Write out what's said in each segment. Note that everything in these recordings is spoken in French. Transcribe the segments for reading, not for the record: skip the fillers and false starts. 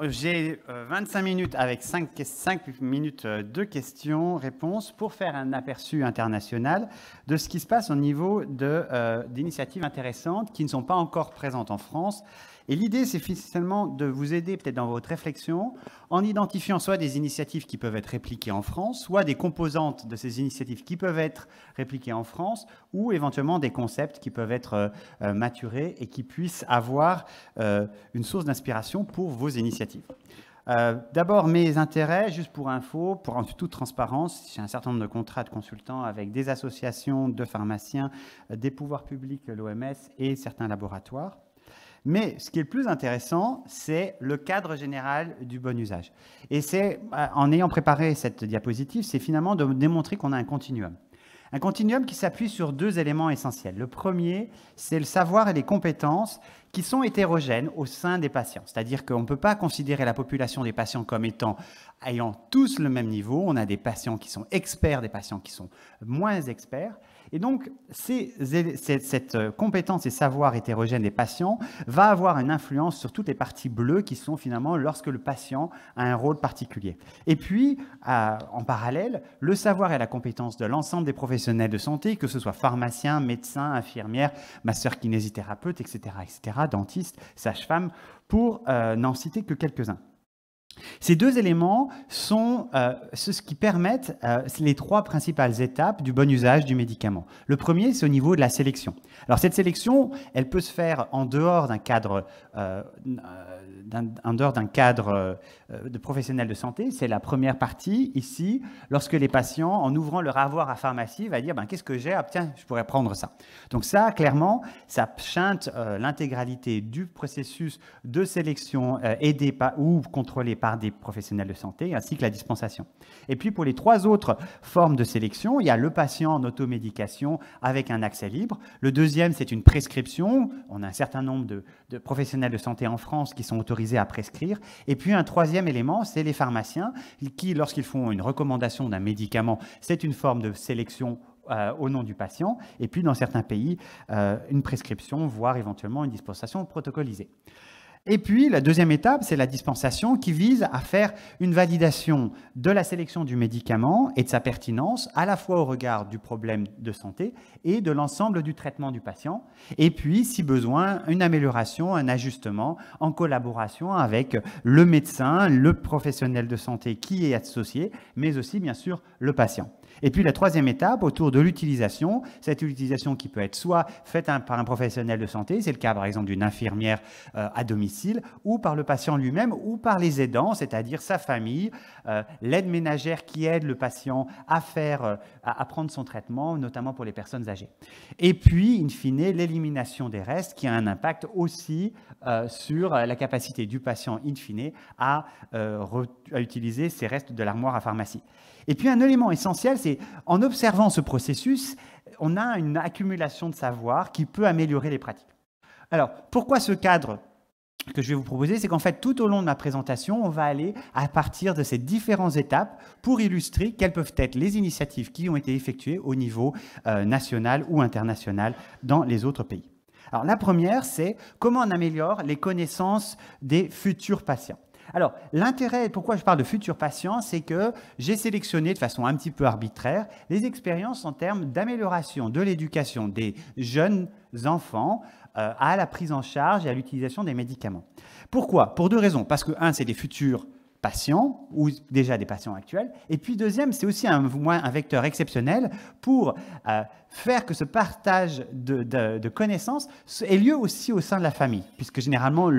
j'ai 25 minutes avec 5 minutes de questions-réponses pour faire un aperçu international de ce qui se passe au niveau d'initiatives intéressantes qui ne sont pas encore présentes en France. Et l'idée, c'est finalement de vous aider peut-être dans votre réflexion en identifiant soit des initiatives qui peuvent être répliquées en France, soit des composantes de ces initiatives qui peuvent être répliquées en France, ou éventuellement des concepts qui peuvent être maturés et qui puissent avoir une source d'inspiration pour vos initiatives. D'abord, mes intérêts, juste pour info, pour toute transparence, j'ai un certain nombre de contrats de consultants avec des associations de pharmaciens, des pouvoirs publics, l'OMS et certains laboratoires. Mais ce qui est le plus intéressant, c'est le cadre général du bon usage. Et c'est, en ayant préparé cette diapositive, c'est finalement de démontrer qu'on a un continuum. Un continuum qui s'appuie sur deux éléments essentiels. Le premier, c'est le savoir et les compétences qui sont hétérogènes au sein des patients. C'est-à-dire qu'on ne peut pas considérer la population des patients comme ayant tous le même niveau. On a des patients qui sont experts, des patients qui sont moins experts. Et donc, cette compétence et savoir hétérogène des patients va avoir une influence sur toutes les parties bleues qui sont finalement lorsque le patient a un rôle particulier. Et puis, en parallèle, le savoir et la compétence de l'ensemble des professionnels de santé, que ce soit pharmaciens, médecins, infirmières, masseurs kinésithérapeutes, etc., dentistes, sages-femmes, pour n'en citer que quelques-uns. Ces deux éléments sont ce qui permettent les trois principales étapes du bon usage du médicament. Le premier, c'est au niveau de la sélection. Alors cette sélection, elle peut se faire en dehors d'un cadre, de professionnels de santé. C'est la première partie ici, lorsque les patients, en ouvrant leur avoir à pharmacie, vont dire qu'est-ce que j'ai? Ah, tiens, je pourrais prendre ça. Donc ça, clairement, ça chinte l'intégralité du processus de sélection aidé ou contrôlé par des professionnels de santé, ainsi que la dispensation. Et puis pour les trois autres formes de sélection, il y a le patient en automédication avec un accès libre. Le deuxième, c'est une prescription. On a un certain nombre de professionnels de santé en France qui sont autorisés à prescrire. Et puis un troisième élément, c'est les pharmaciens qui, lorsqu'ils font une recommandation d'un médicament, c'est une forme de sélection au nom du patient. Et puis dans certains pays, une prescription, voire éventuellement une dispensation protocolisée. Et puis, la deuxième étape, c'est la dispensation qui vise à faire une validation de la sélection du médicament et de sa pertinence, à la fois au regard du problème de santé et de l'ensemble du traitement du patient. Et puis, si besoin, une amélioration, un ajustement en collaboration avec le médecin, le professionnel de santé qui est associé, mais aussi, bien sûr, le patient. Et puis la troisième étape, autour de l'utilisation, cette utilisation qui peut être soit faite par un professionnel de santé, c'est le cas par exemple d'une infirmière à domicile, ou par le patient lui-même, ou par les aidants, c'est-à-dire sa famille, l'aide ménagère qui aide le patient à prendre son traitement, notamment pour les personnes âgées. Et puis, in fine, l'élimination des restes qui a un impact aussi sur la capacité du patient, in fine, à utiliser ces restes de l'armoire à pharmacie. Et puis un élément essentiel, c'est en observant ce processus, on a une accumulation de savoir qui peut améliorer les pratiques. Alors, pourquoi ce cadre que je vais vous proposer? C'est qu'en fait, tout au long de ma présentation, on va aller à partir de ces différentes étapes pour illustrer quelles peuvent être les initiatives qui ont été effectuées au niveau national ou international dans les autres pays. Alors, la première, c'est comment on améliore les connaissances des futurs patients. Alors, l'intérêt, pourquoi je parle de futurs patients, c'est que j'ai sélectionné de façon un petit peu arbitraire les expériences en termes d'amélioration de l'éducation des jeunes enfants à la prise en charge et à l'utilisation des médicaments. Pourquoi? Pour deux raisons. Parce que, un, c'est des futurs patients ou déjà des patients actuels. Et puis, deuxième, c'est aussi un vecteur exceptionnel pour faire que ce partage de connaissances ait lieu aussi au sein de la famille. Puisque généralement,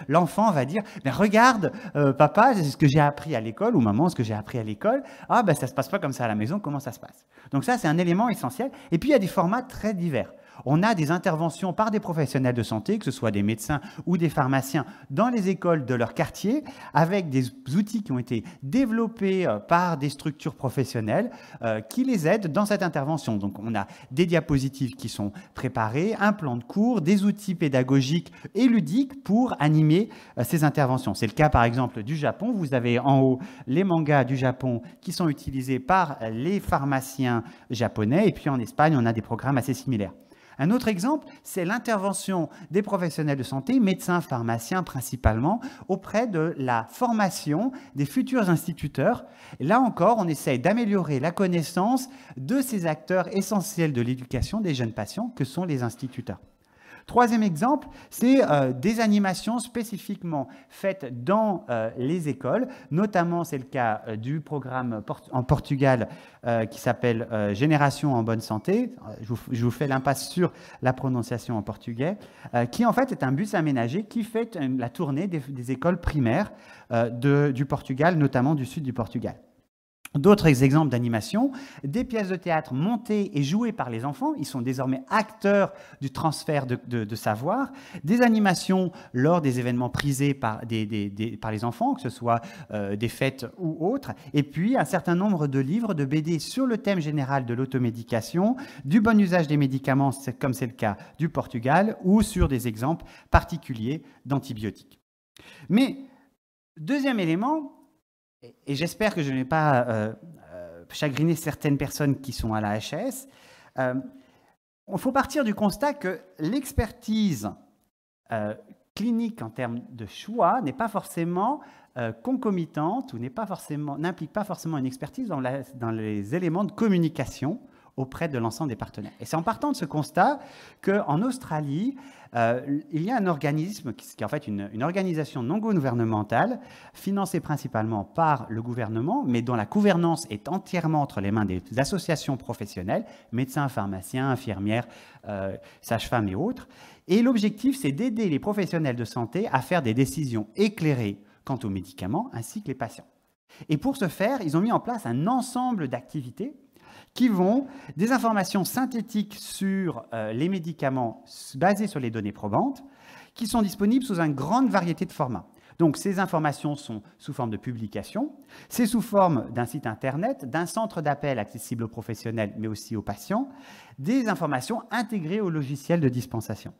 l'enfant va dire « Regarde, papa, c'est ce que j'ai appris à l'école » ou « Maman, ce que j'ai appris à l'école. Ah, ben ça ne se passe pas comme ça à la maison, comment ça se passe ?» Donc ça, c'est un élément essentiel. Et puis, il y a des formats très divers. On a des interventions par des professionnels de santé, que ce soit des médecins ou des pharmaciens, dans les écoles de leur quartier, avec des outils qui ont été développés par des structures professionnelles qui les aident dans cette intervention. Donc, on a des diapositives qui sont préparées, un plan de cours, des outils pédagogiques et ludiques pour animer ces interventions. C'est le cas, par exemple, du Japon. Vous avez en haut les mangas du Japon qui sont utilisés par les pharmaciens japonais. Et puis, en Espagne, on a des programmes assez similaires. Un autre exemple, c'est l'intervention des professionnels de santé, médecins, pharmaciens principalement, auprès de la formation des futurs instituteurs. Et là encore, on essaye d'améliorer la connaissance de ces acteurs essentiels de l'éducation des jeunes patients que sont les instituteurs. Troisième exemple, c'est des animations spécifiquement faites dans les écoles. Notamment, c'est le cas du programme en Portugal qui s'appelle Génération en bonne santé. Je vous fais l'impasse sur la prononciation en portugais, qui en fait est un bus aménagé qui fait la tournée des écoles primaires du Portugal, notamment du sud du Portugal. D'autres exemples d'animation, des pièces de théâtre montées et jouées par les enfants, ils sont désormais acteurs du transfert de savoir, des animations lors des événements prisés par les enfants, que ce soit des fêtes ou autres, et puis un certain nombre de livres, de BD sur le thème général de l'automédication, du bon usage des médicaments, comme c'est le cas du Portugal, ou sur des exemples particuliers d'antibiotiques. Mais, deuxième élément, et j'espère que je n'ai pas chagriné certaines personnes qui sont à la HAS, il faut partir du constat que l'expertise clinique en termes de choix n'est pas forcément concomitante ou n'implique pas forcément une expertise dans les éléments de communication auprès de l'ensemble des partenaires. Et c'est en partant de ce constat qu'en Australie, il y a un organisme qui est en fait une organisation non gouvernementale, financée principalement par le gouvernement, mais dont la gouvernance est entièrement entre les mains des associations professionnelles, médecins, pharmaciens, infirmières, sages-femmes et autres. Et l'objectif, c'est d'aider les professionnels de santé à faire des décisions éclairées quant aux médicaments, ainsi que les patients. Et pour ce faire, ils ont mis en place un ensemble d'activités qui vont des informations synthétiques sur les médicaments basées sur les données probantes, qui sont disponibles sous une grande variété de formats. Donc, ces informations sont sous forme de publication, c'est sous forme d'un site internet, d'un centre d'appel accessible aux professionnels, mais aussi aux patients, des informations intégrées au logiciel de dispensation.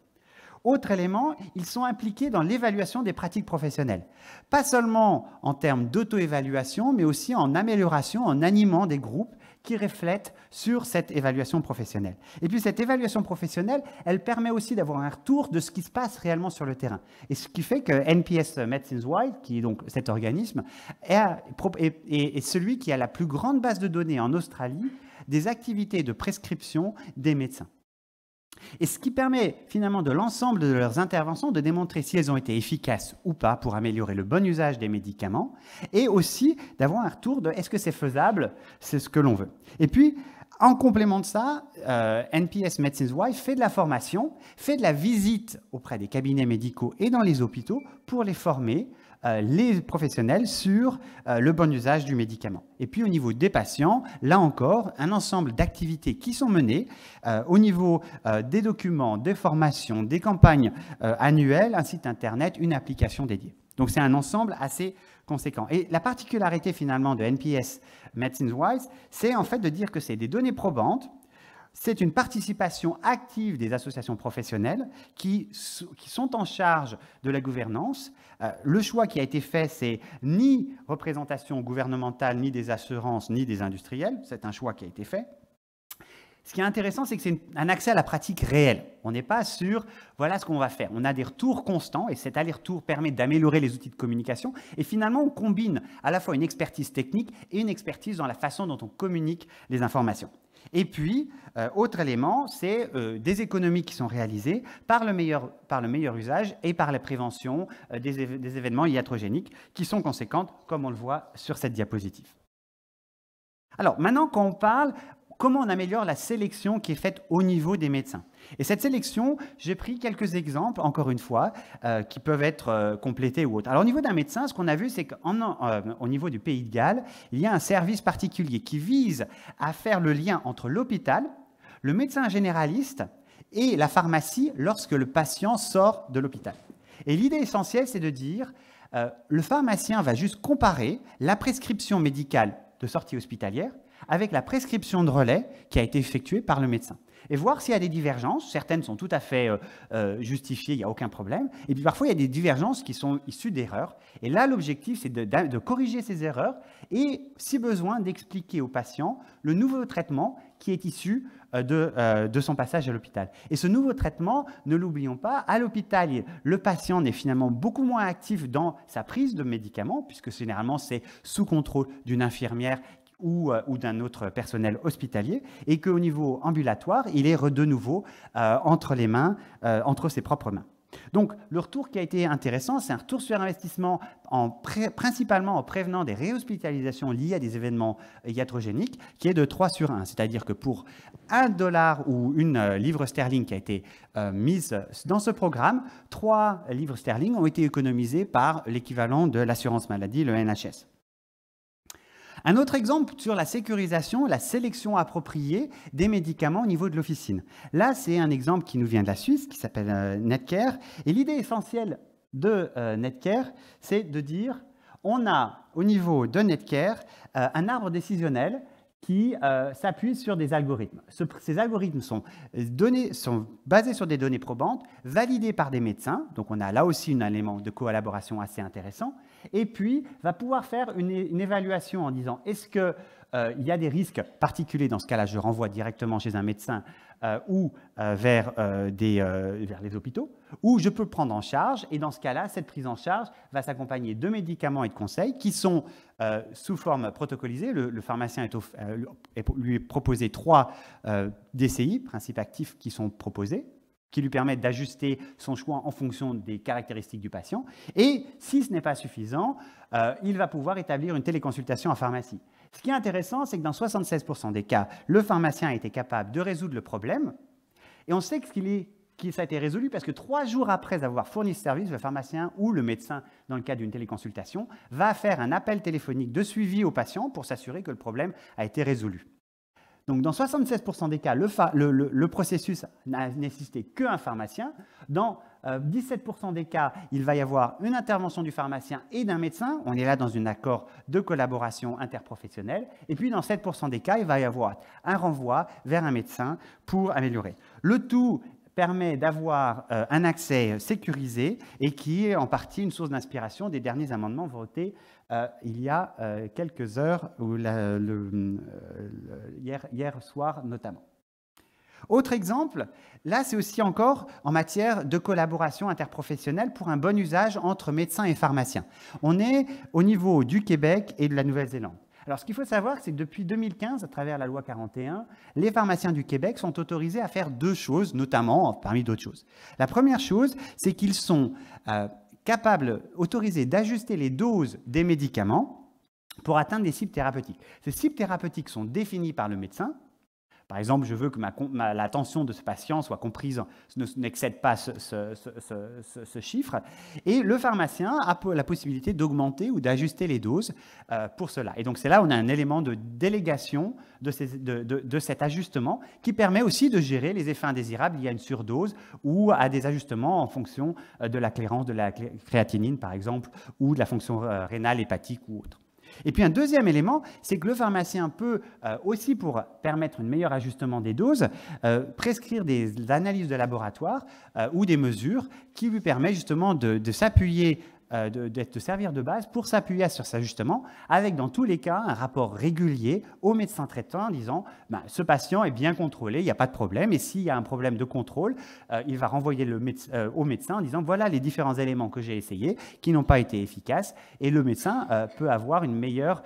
Autre élément, ils sont impliqués dans l'évaluation des pratiques professionnelles. Pas seulement en termes d'auto-évaluation, mais aussi en amélioration, en animant des groupes qui reflètent sur cette évaluation professionnelle. Et puis cette évaluation professionnelle, elle permet aussi d'avoir un retour de ce qui se passe réellement sur le terrain. Et ce qui fait que NPS Medicines Wide, qui est donc cet organisme, est celui qui a la plus grande base de données en Australie des activités de prescription des médecins. Et ce qui permet finalement de l'ensemble de leurs interventions de démontrer si elles ont été efficaces ou pas pour améliorer le bon usage des médicaments et aussi d'avoir un retour de est-ce que c'est faisable, c'est ce que l'on veut. Et puis, en complément de ça, NPS Medicines Wide fait de la formation, fait de la visite auprès des cabinets médicaux et dans les hôpitaux pour les former les professionnels sur le bon usage du médicament. Et puis au niveau des patients, là encore, un ensemble d'activités qui sont menées au niveau des documents, des formations, des campagnes annuelles, un site internet, une application dédiée. Donc c'est un ensemble assez conséquent. Et la particularité finalement de NPS Medicines Wide, c'est en fait de dire que c'est des données probantes. C'est une participation active des associations professionnelles qui sont en charge de la gouvernance. Le choix qui a été fait, c'est ni représentation gouvernementale, ni des assurances, ni des industriels. C'est un choix qui a été fait. Ce qui est intéressant, c'est que c'est un accès à la pratique réelle. On n'est pas sur « voilà ce qu'on va faire ». On a des retours constants et cet aller-retour permet d'améliorer les outils de communication. Et finalement, on combine à la fois une expertise technique et une expertise dans la façon dont on communique les informations. Et puis, autre élément, c'est des économies qui sont réalisées par le meilleur usage et par la prévention des événements iatrogéniques qui sont conséquentes, comme on le voit sur cette diapositive. Alors, maintenant, quand on parle, comment on améliore la sélection qui est faite au niveau des médecins. Et cette sélection, j'ai pris quelques exemples, encore une fois, qui peuvent être complétés ou autres. Alors, au niveau d'un médecin, ce qu'on a vu, c'est qu'au niveau du Pays de Galles, il y a un service particulier qui vise à faire le lien entre l'hôpital, le médecin généraliste et la pharmacie lorsque le patient sort de l'hôpital. Et l'idée essentielle, c'est de dire, le pharmacien va juste comparer la prescription médicale de sortie hospitalière avec la prescription de relais qui a été effectuée par le médecin. Et voir s'il y a des divergences. Certaines sont tout à fait justifiées, il n'y a aucun problème. Et puis parfois, il y a des divergences qui sont issues d'erreurs. Et là, l'objectif, c'est de corriger ces erreurs et, si besoin, d'expliquer au patient le nouveau traitement qui est issu de son passage à l'hôpital. Et ce nouveau traitement, ne l'oublions pas, à l'hôpital, le patient n'est finalement beaucoup moins actif dans sa prise de médicaments, puisque généralement, c'est sous contrôle d'une infirmière ou d'un autre personnel hospitalier, et qu'au niveau ambulatoire, il est de nouveau entre les mains, entre ses propres mains. Donc, le retour qui a été intéressant, c'est un retour sur investissement principalement en prévenant des réhospitalisations liées à des événements iatrogéniques, qui est de 3 sur 1. C'est-à-dire que pour $1 ou une livre sterling qui a été mise dans ce programme, 3 livres sterling ont été économisés par l'équivalent de l'assurance maladie, le NHS. Un autre exemple sur la sécurisation, la sélection appropriée des médicaments au niveau de l'officine. Là, c'est un exemple qui nous vient de la Suisse, qui s'appelle Netcare. Et l'idée essentielle de Netcare, c'est de dire, on a au niveau de Netcare un arbre décisionnel qui s'appuie sur des algorithmes. Ces algorithmes sont basés sur des données probantes, validées par des médecins, donc on a là aussi un élément de collaboration assez intéressant, et puis va pouvoir faire une évaluation en disant est-ce qu'il y a des risques particuliers, dans ce cas-là je renvoie directement chez un médecin ou vers les hôpitaux, ou je peux le prendre en charge, et dans ce cas-là, cette prise en charge va s'accompagner de médicaments et de conseils qui sont sous forme protocolisée. Le pharmacien lui est proposé 3 DCI, principes actifs, qui sont proposés, qui lui permettent d'ajuster son choix en fonction des caractéristiques du patient. Et si ce n'est pas suffisant, il va pouvoir établir une téléconsultation en pharmacie. Ce qui est intéressant, c'est que dans 76% des cas, le pharmacien a été capable de résoudre le problème. Et on sait que ça a été résolu parce que 3 jours après avoir fourni ce service, le pharmacien ou le médecin, dans le cadre d'une téléconsultation, va faire un appel téléphonique de suivi au patient pour s'assurer que le problème a été résolu. Donc, dans 76% des cas, le processus n'a nécessité qu'un pharmacien. Dans 17% des cas, il va y avoir une intervention du pharmacien et d'un médecin. On est là dans un accord de collaboration interprofessionnelle. Et puis, dans 7% des cas, il va y avoir un renvoi vers un médecin pour améliorer. Le tout permet d'avoir un accès sécurisé et qui est en partie une source d'inspiration des derniers amendements votés il y a quelques heures, hier soir notamment. Autre exemple, là c'est aussi encore en matière de collaboration interprofessionnelle pour un bon usage entre médecins et pharmaciens. On est au niveau du Québec et de la Nouvelle-Zélande. Alors, ce qu'il faut savoir, c'est que depuis 2015, à travers la loi 41, les pharmaciens du Québec sont autorisés à faire 2 choses, notamment, parmi d'autres choses. La première chose, c'est qu'ils sont autorisés d'ajuster les doses des médicaments pour atteindre des cibles thérapeutiques. Ces cibles thérapeutiques sont définies par le médecin. Par exemple, je veux que la tension de ce patient soit comprise, n'excède pas ce chiffre. Et le pharmacien a la possibilité d'augmenter ou d'ajuster les doses pour cela. Et donc, c'est là où on a un élément de délégation de cet ajustement qui permet aussi de gérer les effets indésirables liés à une surdose ou à des ajustements en fonction de la clairance de la créatinine, par exemple, ou de la fonction rénale, hépatique ou autre. Et puis un deuxième élément, c'est que le pharmacien peut aussi, pour permettre un meilleur ajustement des doses, prescrire des analyses de laboratoire ou des mesures qui lui permettent justement de s'appuyer, de servir de base pour s'appuyer sur cet ajustement, avec dans tous les cas un rapport régulier au médecin traitant en disant ce patient est bien contrôlé, il n'y a pas de problème, et s'il y a un problème de contrôle, il va renvoyer au médecin en disant voilà les différents éléments que j'ai essayés qui n'ont pas été efficaces, et le médecin peut avoir une meilleure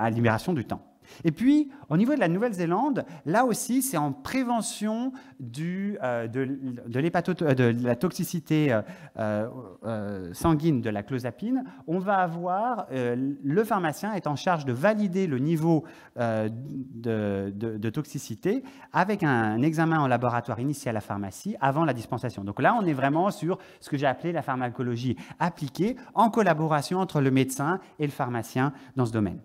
libération du temps. Et puis, au niveau de la Nouvelle-Zélande, là aussi, c'est en prévention de la toxicité sanguine de la clozapine. On va avoir, le pharmacien est en charge de valider le niveau de toxicité avec un examen en laboratoire initié à la pharmacie avant la dispensation. Donc là, on est vraiment sur ce que j'ai appelé la pharmacologie appliquée en collaboration entre le médecin et le pharmacien dans ce domaine.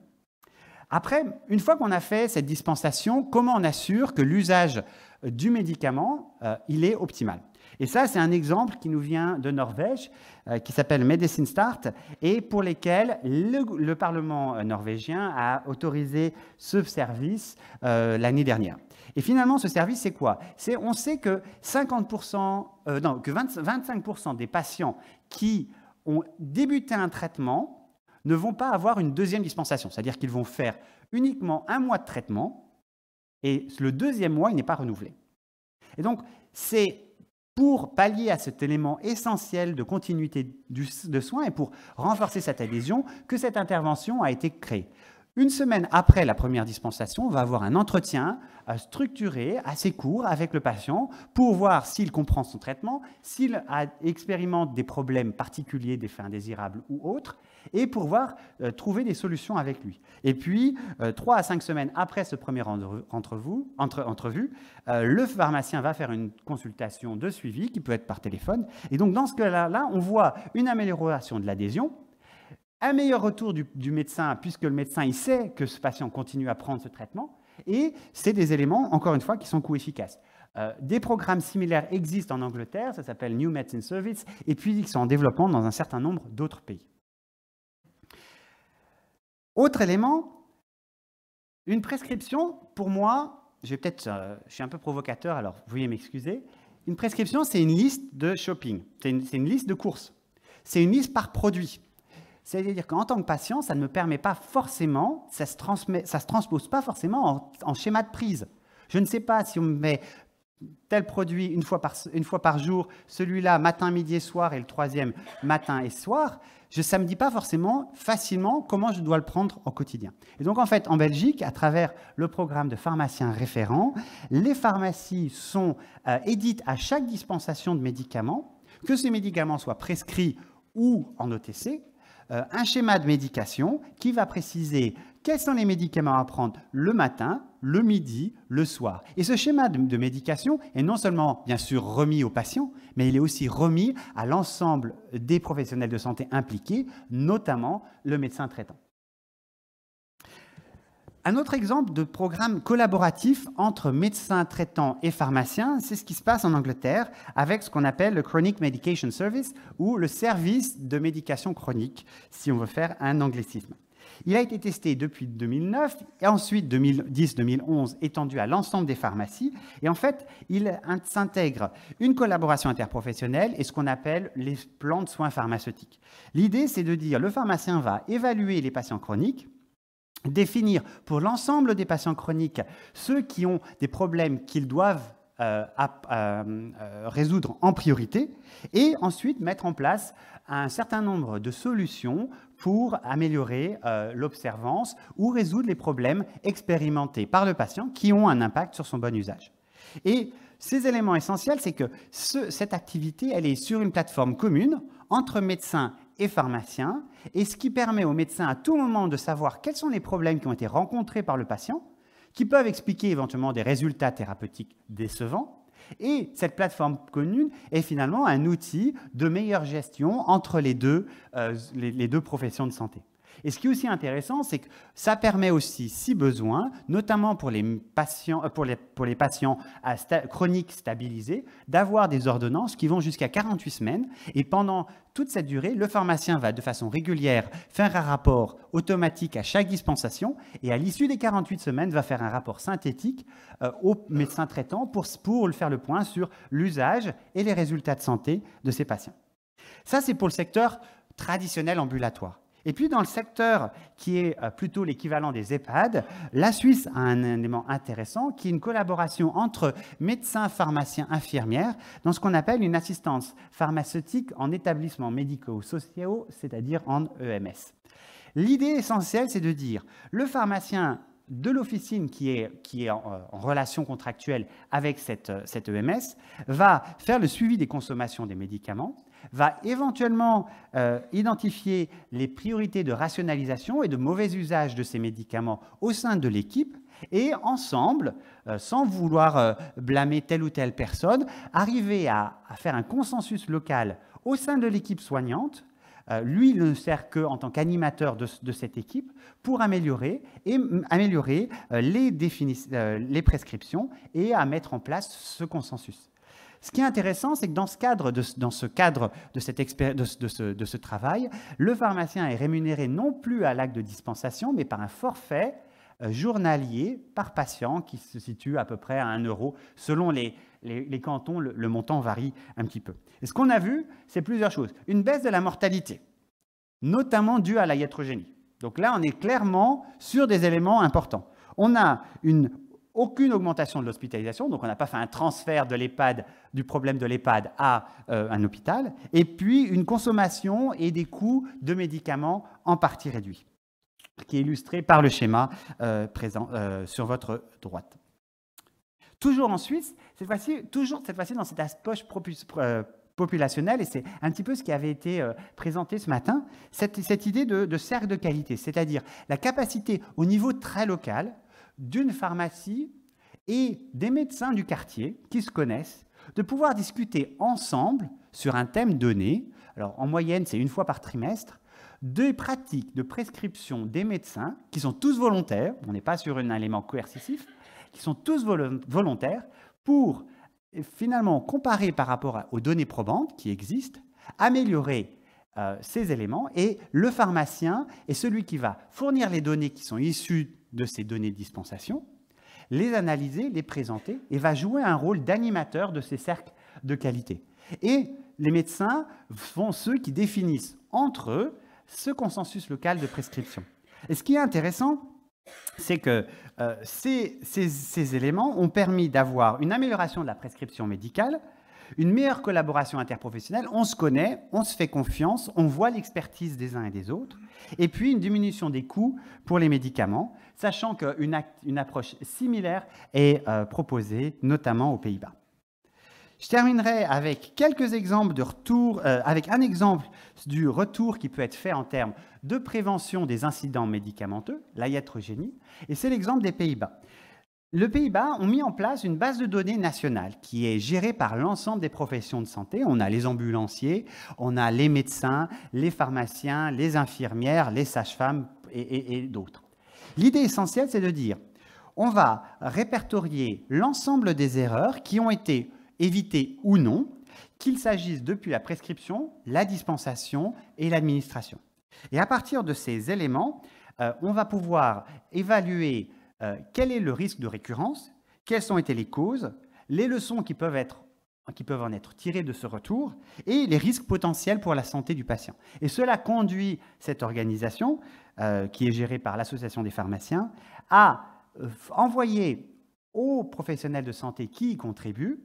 Après, une fois qu'on a fait cette dispensation, comment on assure que l'usage du médicament il est optimal? Et ça, c'est un exemple qui nous vient de Norvège, qui s'appelle Medicine Start, et pour lesquels le Parlement norvégien a autorisé ce service l'année dernière. Et finalement, ce service, c'est quoi? On sait que 25% des patients qui ont débuté un traitement ne vont pas avoir une deuxième dispensation. C'est-à-dire qu'ils vont faire uniquement 1 mois de traitement, et le 2e mois, il n'est pas renouvelé. Et donc, c'est pour pallier à cet élément essentiel de continuité de soins et pour renforcer cette adhésion que cette intervention a été créée. Une semaine après la première dispensation, on va avoir un entretien structuré, assez court, avec le patient pour voir s'il comprend son traitement, s'il expérimente des problèmes particuliers, des faits indésirables ou autres, et pour trouver des solutions avec lui. Et puis, 3 à 5 semaines après ce premier entrevue, le pharmacien va faire une consultation de suivi qui peut être par téléphone. Et donc, dans ce cas-là, on voit une amélioration de l'adhésion, un meilleur retour du médecin, puisque le médecin il sait que ce patient continue à prendre ce traitement, et c'est des éléments, encore une fois, qui sont coûts-efficaces. Des programmes similaires existent en Angleterre, ça s'appelle New Medicine Service, et puis ils sont en développement dans un certain nombre d'autres pays. Autre élément, une prescription, pour moi, je suis un peu provocateur, alors veuillez m'excuser, une prescription, c'est une liste de shopping, c'est une liste de courses, c'est une liste par produit. C'est-à-dire qu'en tant que patient, ça ne me permet pas forcément, ça se transpose pas forcément en schéma de prise. Je ne sais pas si on me met tel produit une fois par jour, celui-là matin, midi et soir, et le 3e matin et soir. Ça ne me dit pas forcément facilement comment je dois le prendre au quotidien. Et donc, en fait, en Belgique, à travers le programme de pharmaciens référents, les pharmacies éditent à chaque dispensation de médicaments, que ces médicaments soient prescrits ou en OTC, un schéma de médication qui va préciser quels sont les médicaments à prendre le matin, le midi, le soir. Et ce schéma de médication est non seulement, bien sûr, remis aux patients, mais il est aussi remis à l'ensemble des professionnels de santé impliqués, notamment le médecin traitant. Un autre exemple de programme collaboratif entre médecins traitants et pharmaciens, c'est ce qui se passe en Angleterre avec ce qu'on appelle le Chronic Medication Service ou le service de médication chronique, si on veut faire un anglicisme. Il a été testé depuis 2009 et ensuite 2010-2011 étendu à l'ensemble des pharmacies. Et en fait, il s'intègre une collaboration interprofessionnelle et ce qu'on appelle les plans de soins pharmaceutiques. L'idée, c'est de dire le pharmacien va évaluer les patients chroniques, définir pour l'ensemble des patients chroniques ceux qui ont des problèmes qu'ils doivent résoudre en priorité et ensuite mettre en place un certain nombre de solutions pour améliorer l'observance ou résoudre les problèmes expérimentés par le patient qui ont un impact sur son bon usage. Et ces éléments essentiels, c'est que cette activité, elle est sur une plateforme commune entre médecins et pharmaciens, et ce qui permet aux médecins à tout moment de savoir quels sont les problèmes qui ont été rencontrés par le patient, qui peuvent expliquer éventuellement des résultats thérapeutiques décevants. Et cette plateforme commune est finalement un outil de meilleure gestion entre les deux professions de santé. Et ce qui est aussi intéressant, c'est que ça permet aussi, si besoin, notamment pour les patients, chroniques stabilisés, d'avoir des ordonnances qui vont jusqu'à 48 semaines. Et pendant toute cette durée, le pharmacien va de façon régulière faire un rapport automatique à chaque dispensation et à l'issue des 48 semaines, va faire un rapport synthétique au médecin traitant pour faire le point sur l'usage et les résultats de santé de ces patients. Ça, c'est pour le secteur traditionnel ambulatoire. Et puis, dans le secteur qui est plutôt l'équivalent des EHPAD, la Suisse a un élément intéressant qui est une collaboration entre médecins, pharmaciens, infirmières dans ce qu'on appelle une assistance pharmaceutique en établissements médico-sociaux, c'est-à-dire en EMS. L'idée essentielle, c'est de dire le pharmacien de l'officine qui est en relation contractuelle avec cette EMS va faire le suivi des consommations des médicaments, va éventuellement identifier les priorités de rationalisation et de mauvais usage de ces médicaments au sein de l'équipe et ensemble, sans vouloir blâmer telle ou telle personne, arriver à faire un consensus local au sein de l'équipe soignante. Lui, il ne sert qu'en tant qu'animateur de cette équipe pour améliorer les prescriptions et à mettre en place ce consensus. Ce qui est intéressant, c'est que dans ce cadre de ce travail, le pharmacien est rémunéré non plus à l'acte de dispensation, mais par un forfait journalier par patient qui se situe à peu près à 1 € selon les cantons, le montant varie un petit peu. Et ce qu'on a vu, c'est plusieurs choses. Une baisse de la mortalité, notamment due à la iatrogénie. Donc là, on est clairement sur des éléments importants. On n'a aucune augmentation de l'hospitalisation, donc on n'a pas fait un transfert de l'EHPAD, du problème de l'EHPAD à un hôpital, et puis une consommation et des coûts de médicaments en partie réduits, qui est illustré par le schéma présent sur votre droite. Toujours en Suisse, cette fois-ci dans cette approche populationnelle, et c'est un petit peu ce qui avait été présenté ce matin, cette idée de cercle de qualité, c'est-à-dire la capacité au niveau très local d'une pharmacie et des médecins du quartier qui se connaissent, de pouvoir discuter ensemble sur un thème donné. Alors en moyenne, c'est 1 fois par trimestre, des pratiques de prescription des médecins qui sont tous volontaires, on n'est pas sur un élément coercitif, qui sont tous volontaires pour finalement comparer par rapport aux données probantes qui existent, améliorer ces éléments, et le pharmacien est celui qui va fournir les données qui sont issues de ces données de dispensation, les analyser, les présenter, et va jouer un rôle d'animateur de ces cercles de qualité. Et les médecins sont ceux qui définissent entre eux ce consensus local de prescription. Et ce qui est intéressant, c'est que ces éléments ont permis d'avoir une amélioration de la prescription médicale, une meilleure collaboration interprofessionnelle, on se connaît, on se fait confiance, on voit l'expertise des uns et des autres, et puis une diminution des coûts pour les médicaments, sachant qu'une approche similaire est proposée, notamment aux Pays-Bas. Je terminerai avec quelques exemples de retour, avec un exemple du retour qui peut être fait en termes de prévention des incidents médicamenteux, la iatrogénie, et c'est l'exemple des Pays-Bas. Les Pays-Bas ont mis en place une base de données nationale qui est gérée par l'ensemble des professions de santé. On a les ambulanciers, on a les médecins, les pharmaciens, les infirmières, les sages-femmes et d'autres. L'idée essentielle, c'est de dire, on va répertorier l'ensemble des erreurs qui ont été évitées ou non, qu'il s'agisse depuis la prescription, la dispensation et l'administration. Et à partir de ces éléments, on va pouvoir évaluer quel est le risque de récurrence, quelles ont été les causes, les leçons qui peuvent en être tirées de ce retour et les risques potentiels pour la santé du patient. Et cela conduit cette organisation, qui est gérée par l'Association des pharmaciens, à envoyer aux professionnels de santé qui y contribuent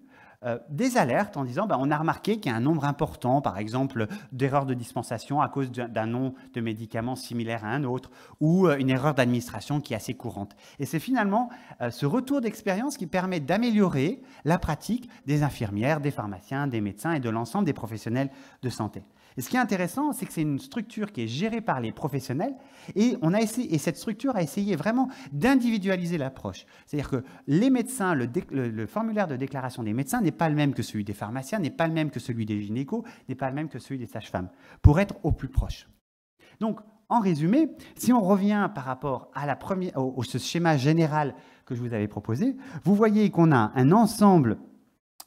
des alertes en disant on a remarqué qu'il y a un nombre important, par exemple, d'erreurs de dispensation à cause d'un nom de médicament similaire à un autre ou une erreur d'administration qui est assez courante. Et c'est finalement ce retour d'expérience qui permet d'améliorer la pratique des infirmières, des pharmaciens, des médecins et de l'ensemble des professionnels de santé. Et ce qui est intéressant, c'est que c'est une structure qui est gérée par les professionnels et cette structure a essayé vraiment d'individualiser l'approche. C'est-à-dire que les médecins, le formulaire de déclaration des médecins n'est pas le même que celui des pharmaciens, n'est pas le même que celui des gynécos, n'est pas le même que celui des sages-femmes, pour être au plus proche. Donc, en résumé, si on revient par rapport à ce schéma général que je vous avais proposé, vous voyez qu'on a un ensemble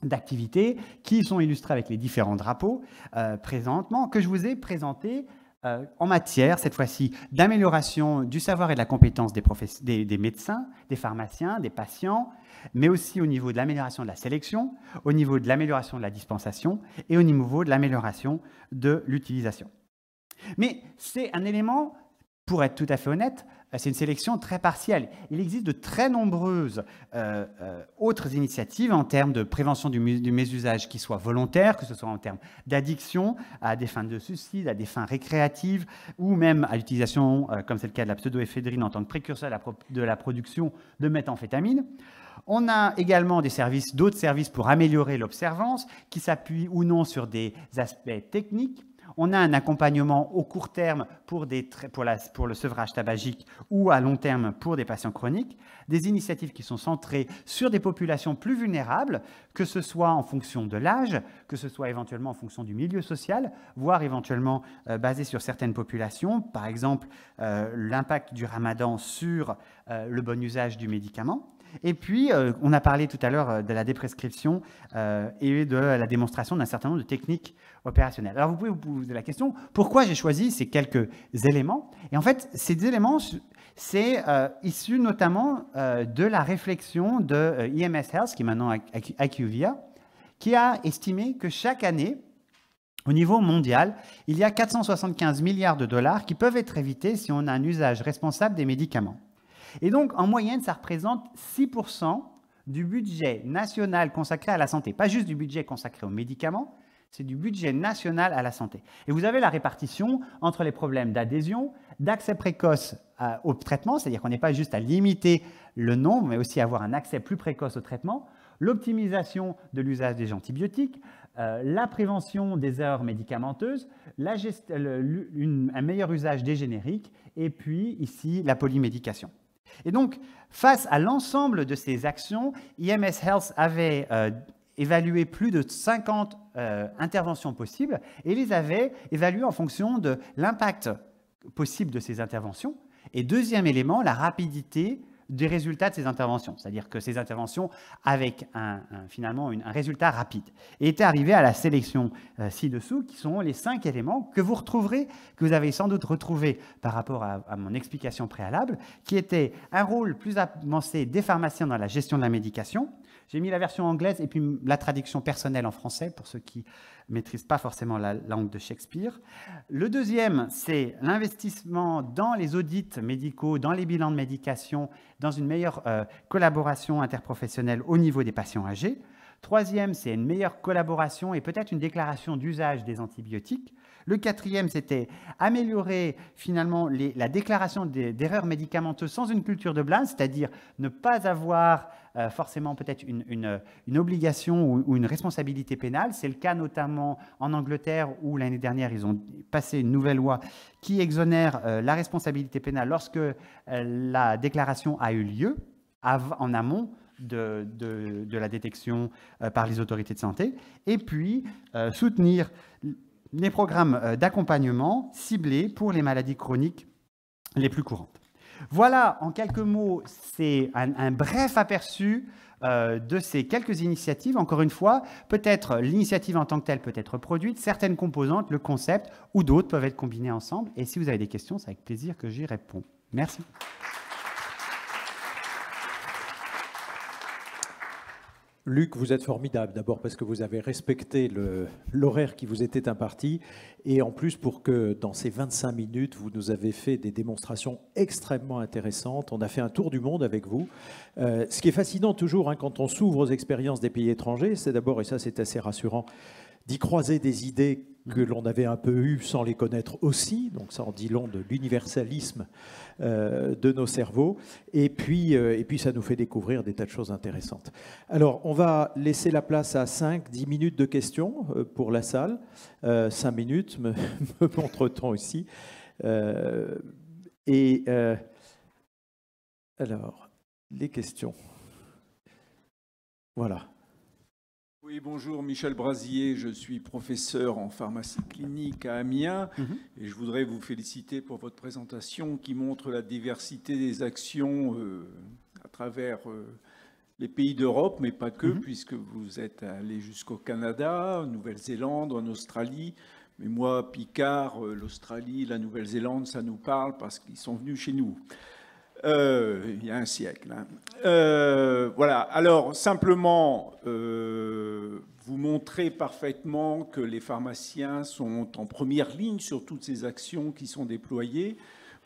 d'activités qui sont illustrées avec les différents drapeaux présentement, que je vous ai présentés en matière, cette fois-ci, d'amélioration du savoir et de la compétence des médecins, des pharmaciens, des patients, mais aussi au niveau de l'amélioration de la sélection, au niveau de l'amélioration de la dispensation et au niveau de l'amélioration de l'utilisation. Mais c'est un élément, pour être tout à fait honnête, c'est une sélection très partielle. Il existe de très nombreuses autres initiatives en termes de prévention du mésusage qui soient volontaires, que ce soit en termes d'addiction, à des fins de suicide, à des fins récréatives, ou même à l'utilisation, comme c'est le cas de la pseudoéphédrine en tant que précurseur de la production de méthamphétamine. On a également d'autres services pour améliorer l'observance, qui s'appuient ou non sur des aspects techniques. On a un accompagnement au court terme pour le sevrage tabagique ou à long terme pour des patients chroniques, des initiatives qui sont centrées sur des populations plus vulnérables, que ce soit en fonction de l'âge, que ce soit éventuellement en fonction du milieu social, voire éventuellement basées sur certaines populations, par exemple l'impact du ramadan sur le bon usage du médicament. Et puis, on a parlé tout à l'heure de la déprescription et de la démonstration d'un certain nombre de techniques opérationnelles. Alors, vous pouvez vous poser la question, pourquoi j'ai choisi ces quelques éléments? Et en fait, ces éléments, c'est issu notamment de la réflexion de EMS Health, qui est maintenant IQVIA, qui a estimé que chaque année, au niveau mondial, il y a 475 milliards de dollars qui peuvent être évités si on a un usage responsable des médicaments. Et donc, en moyenne, ça représente 6% du budget national consacré à la santé. Pas juste du budget consacré aux médicaments, c'est du budget national à la santé. Et vous avez la répartition entre les problèmes d'adhésion, d'accès précoce au traitement, c'est-à-dire qu'on n'est pas juste à limiter le nombre, mais aussi à avoir un accès plus précoce au traitement, l'optimisation de l'usage des antibiotiques, la prévention des erreurs médicamenteuses, un meilleur usage des génériques, et puis ici, la polymédication. Et donc, face à l'ensemble de ces actions, EMS Health avait évalué plus de 50 interventions possibles et les avait évaluées en fonction de l'impact possible de ces interventions. Et deuxième élément, la rapidité des résultats de ces interventions, c'est-à-dire que ces interventions avec finalement un résultat rapide. Et était arrivé à la sélection ci-dessous, qui sont les 5 éléments que vous retrouverez, que vous avez sans doute retrouvé par rapport à mon explication préalable, qui était un rôle plus avancé des pharmaciens dans la gestion de la médication. J'ai mis la version anglaise et puis la traduction personnelle en français pour ceux qui ne maîtrisent pas forcément la langue de Shakespeare. Le deuxième, c'est l'investissement dans les audits médicaux, dans les bilans de médication, dans une meilleure collaboration interprofessionnelle au niveau des patients âgés. Troisième, c'est une meilleure collaboration et peut-être une déclaration d'usage des antibiotiques. Le quatrième, c'était améliorer finalement la déclaration d'erreurs médicamenteuses sans une culture de blâme, c'est-à-dire ne pas avoir forcément peut-être une obligation ou une responsabilité pénale. C'est le cas notamment en Angleterre où l'année dernière, ils ont passé une nouvelle loi qui exonère la responsabilité pénale lorsque la déclaration a eu lieu en amont de la détection par les autorités de santé. Et puis, soutenir les programmes d'accompagnement ciblés pour les maladies chroniques les plus courantes. Voilà, en quelques mots, c'est un bref aperçu de ces quelques initiatives. Encore une fois, peut-être l'initiative en tant que telle peut être produite, certaines composantes, le concept ou d'autres peuvent être combinés ensemble. Et si vous avez des questions, c'est avec plaisir que j'y réponds. Merci. Luc, vous êtes formidable, d'abord parce que vous avez respecté l'horaire qui vous était imparti, et en plus pour que dans ces 25 minutes, vous nous avez fait des démonstrations extrêmement intéressantes. On a fait un tour du monde avec vous. Ce qui est fascinant toujours quand on s'ouvre aux expériences des pays étrangers, c'est d'abord, et ça c'est assez rassurant, d'y croiser des idées que l'on avait un peu eues sans les connaître aussi. Donc ça en dit long de l'universalisme de nos cerveaux. Et puis ça nous fait découvrir des tas de choses intéressantes. Alors, on va laisser la place à 5-10 minutes de questions pour la salle. 5 minutes me montre-t-on aussi. Alors, les questions. Voilà. Oui, bonjour, Michel Brasier, je suis professeur en pharmacie clinique à Amiens et je voudrais vous féliciter pour votre présentation qui montre la diversité des actions à travers les pays d'Europe, mais pas que, puisque vous êtes allé jusqu'au Canada, en Nouvelle-Zélande, en Australie. Mais moi, Picard, l'Australie, la Nouvelle-Zélande, ça nous parle parce qu'ils sont venus chez nous. Il y a un siècle. Voilà. Alors, simplement, vous montrez parfaitement que les pharmaciens sont en première ligne sur toutes ces actions qui sont déployées.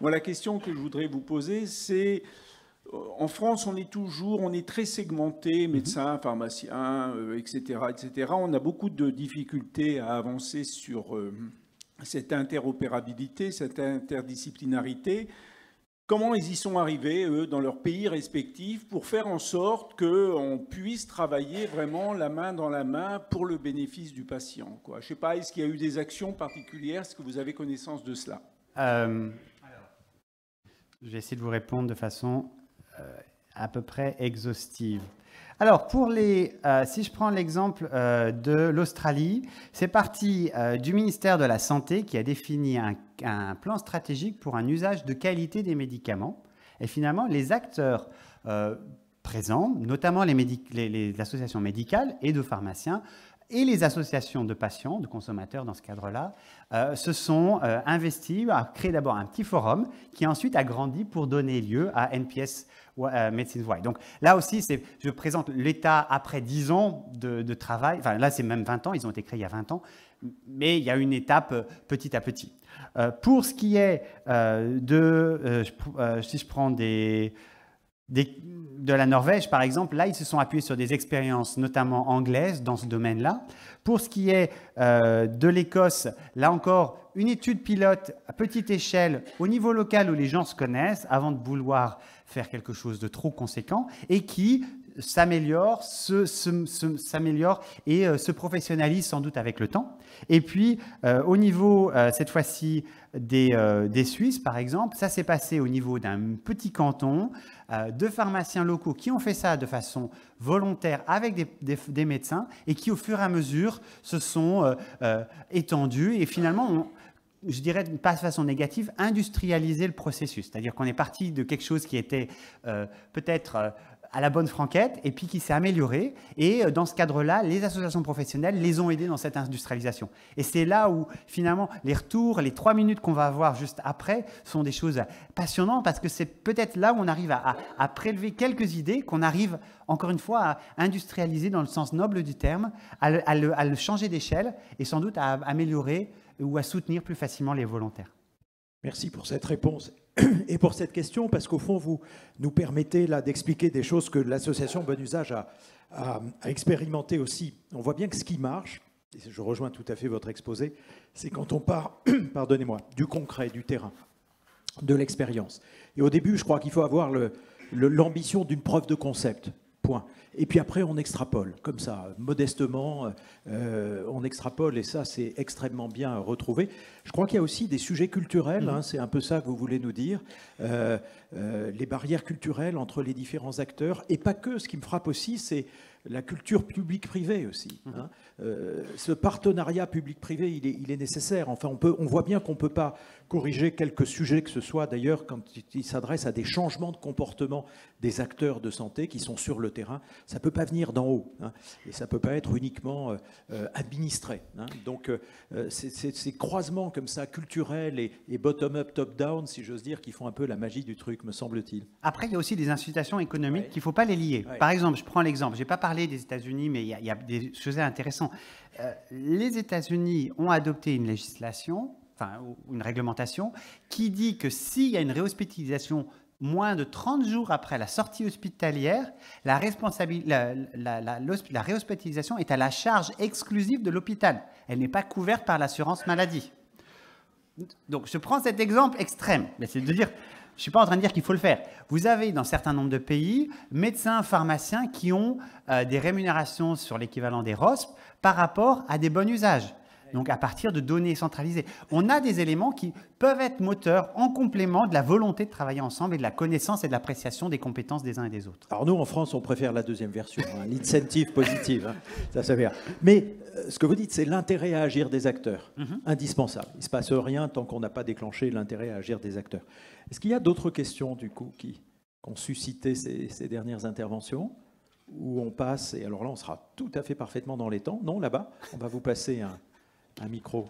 Moi, la question que je voudrais vous poser, c'est, en France, on est très segmenté, médecins, pharmaciens, etc., etc. On a beaucoup de difficultés à avancer sur cette interopérabilité, cette interdisciplinarité. Comment ils y sont arrivés, eux, dans leurs pays respectifs, pour faire en sorte qu'on puisse travailler vraiment la main dans la main pour le bénéfice du patient, quoi. Je ne sais pas, est-ce qu'il y a eu des actions particulières? Est-ce que vous avez connaissance de cela? Alors, je vais essayer de vous répondre de façon à peu près exhaustive. Alors, si je prends l'exemple de l'Australie, c'est parti du ministère de la Santé qui a défini un plan stratégique pour un usage de qualité des médicaments. Et finalement, les acteurs présents, notamment les associations médicales et de pharmaciens, et les associations de patients, de consommateurs dans ce cadre-là, se sont investis à créer d'abord un petit forum qui ensuite a grandi pour donner lieu à NPS Medicines Why. Donc là aussi, je présente l'état après 10 ans de travail. Enfin là, c'est même 20 ans, ils ont été créés il y a 20 ans, mais il y a une étape petit à petit. Pour ce qui est si je prends de la Norvège, par exemple, là, ils se sont appuyés sur des expériences, notamment anglaises, dans ce domaine-là. Pour ce qui est de l'Écosse, là encore, une étude pilote à petite échelle, au niveau local où les gens se connaissent, avant de vouloir faire quelque chose de trop conséquent, et qui s'améliore et se professionnalise sans doute avec le temps. Et puis, au niveau, cette fois-ci, des Suisses, par exemple, ça s'est passé au niveau d'un petit canton, de pharmaciens locaux qui ont fait ça de façon volontaire avec des médecins et qui, au fur et à mesure, se sont étendus et finalement je dirais, pas de façon négative, industrialiser le processus. C'est-à-dire qu'on est parti de quelque chose qui était peut-être à la bonne franquette et puis qui s'est amélioré. Et dans ce cadre-là, les associations professionnelles les ont aidés dans cette industrialisation. Et c'est là où, finalement, les retours, les 3 minutes qu'on va avoir juste après sont des choses passionnantes parce que c'est peut-être là où on arrive à prélever quelques idées qu'on arrive, encore une fois, à industrialiser dans le sens noble du terme, à le changer d'échelle et sans doute à améliorer ou à soutenir plus facilement les volontaires. Merci pour cette réponse et pour cette question, parce qu'au fond, vous nous permettez là d'expliquer des choses que l'association Bon Usage a expérimenté aussi. On voit bien que ce qui marche, et je rejoins tout à fait votre exposé, c'est quand on part, pardonnez-moi, du concret, du terrain, de l'expérience. Et au début, je crois qu'il faut avoir l'ambition d'une preuve de concept. Point. Et puis après, on extrapole, comme ça, modestement, on extrapole, et ça, c'est extrêmement bien retrouvé. Je crois qu'il y a aussi des sujets culturels, hein, c'est un peu ça que vous voulez nous dire, les barrières culturelles entre les différents acteurs, et pas que, ce qui me frappe aussi, c'est la culture publique-privée aussi. Hein. Ce partenariat public-privé, il est nécessaire. Enfin, on voit bien qu'on ne peut pas corriger quelques sujets que ce soit, d'ailleurs, quand il s'adresse à des changements de comportement des acteurs de santé qui sont sur le terrain. Ça ne peut pas venir d'en haut, hein, et ça ne peut pas être uniquement administré. Hein. Donc, ces croisements comme ça, culturels et bottom-up, top-down, si j'ose dire, qui font un peu la magie du truc, me semble-t-il. Après, il y a aussi des incitations économiques qu'il ne faut pas les lier. Ouais. Par exemple, je prends l'exemple, je n'ai pas parlé des États-Unis, mais il y a des choses intéressantes. Les États-Unis ont adopté une législation, enfin une réglementation, qui dit que s'il y a une réhospitalisation moins de 30 jours après la sortie hospitalière, la réhospitalisation est à la charge exclusive de l'hôpital. Elle n'est pas couverte par l'assurance maladie. Donc, je prends cet exemple extrême, mais c'est de dire, je ne suis pas en train de dire qu'il faut le faire. Vous avez, dans un certain nombre de pays, médecins, pharmaciens qui ont des rémunérations sur l'équivalent des ROSP par rapport à des bons usages. Donc, à partir de données centralisées. On a des éléments qui peuvent être moteurs en complément de la volonté de travailler ensemble et de la connaissance et de l'appréciation des compétences des uns et des autres. Alors nous, en France, on préfère la deuxième version, hein, l'incentive positive. Hein, ça veut dire. Mais ce que vous dites, c'est l'intérêt à agir des acteurs. Indispensable. Il ne se passe rien tant qu'on n'a pas déclenché l'intérêt à agir des acteurs. Est-ce qu'il y a d'autres questions, du coup, qui ont suscité ces dernières interventions ? Où on passe, et alors là, on sera tout à fait parfaitement dans les temps. Non, là-bas, on va vous passer un micro.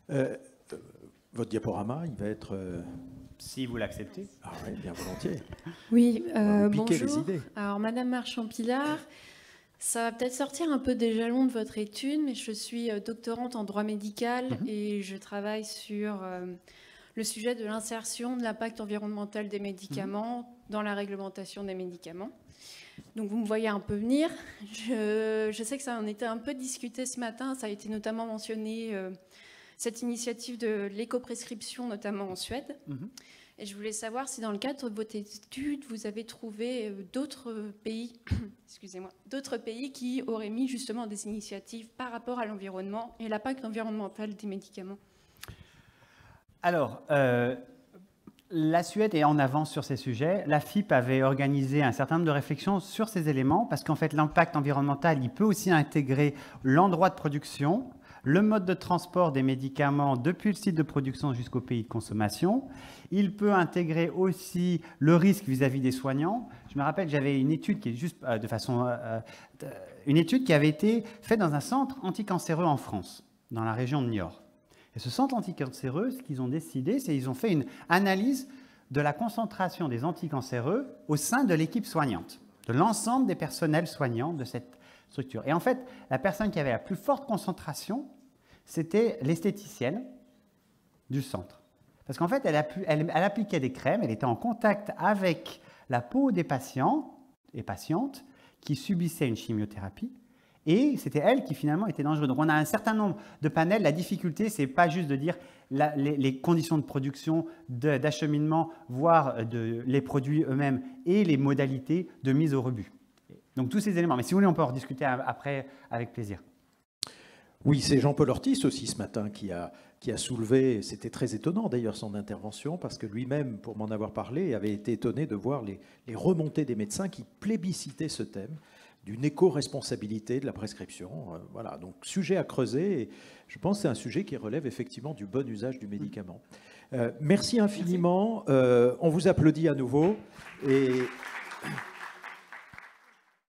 Votre diaporama, il va être... Si vous l'acceptez. Ah oui, bien volontiers. Oui, bonjour. Les idées. Alors, Madame Marchand-Pilar, ça va peut-être sortir un peu des jalons de votre étude, mais je suis doctorante en droit médical et je travaille sur le sujet de l'insertion de l'impact environnemental des médicaments dans la réglementation des médicaments. Donc vous me voyez un peu venir. Je sais que ça en était un peu discuté ce matin. Ça a été notamment mentionné, cette initiative de l'éco-prescription, notamment en Suède. Et je voulais savoir si dans le cadre de votre étude, vous avez trouvé d'autres pays, d'autres pays qui auraient mis justement des initiatives par rapport à l'environnement et l'impact environnemental des médicaments. Alors, la Suède est en avance sur ces sujets. La FIP avait organisé un certain nombre de réflexions sur ces éléments parce qu'en fait, l'impact environnemental, il peut aussi intégrer l'endroit de production, le mode de transport des médicaments depuis le site de production jusqu'au pays de consommation. Il peut intégrer aussi le risque vis-à-vis des soignants. Je me rappelle, j'avais une étude qui est juste une étude qui avait été faite dans un centre anticancéreux en France, dans la région de Niort. Et ce centre anticancéreux, ce qu'ils ont décidé, c'est qu'ils ont fait une analyse de la concentration des anticancéreux au sein de l'équipe soignante, de l'ensemble des personnels soignants de cette structure. Et en fait, la personne qui avait la plus forte concentration, c'était l'esthéticienne du centre. Parce qu'en fait, elle appliquait des crèmes, elle était en contact avec la peau des patients et patientes qui subissaient une chimiothérapie, et c'était elle qui finalement était dangereuse. Donc on a un certain nombre de panels. La difficulté, c'est pas juste de dire les conditions de production, d'acheminement, voire les produits eux-mêmes et les modalités de mise au rebut. Donc tous ces éléments. Mais si vous voulez, on peut en rediscuter après avec plaisir. Oui, c'est Jean-Paul Ortiz aussi ce matin qui a soulevé, c'était très étonnant d'ailleurs son intervention, parce que lui-même, pour m'en avoir parlé, avait été étonné de voir les remontées des médecins qui plébiscitaient ce thème d'une éco-responsabilité de la prescription. Voilà, donc sujet à creuser, et je pense que c'est un sujet qui relève effectivement du bon usage du médicament. Merci infiniment, on vous applaudit à nouveau. Et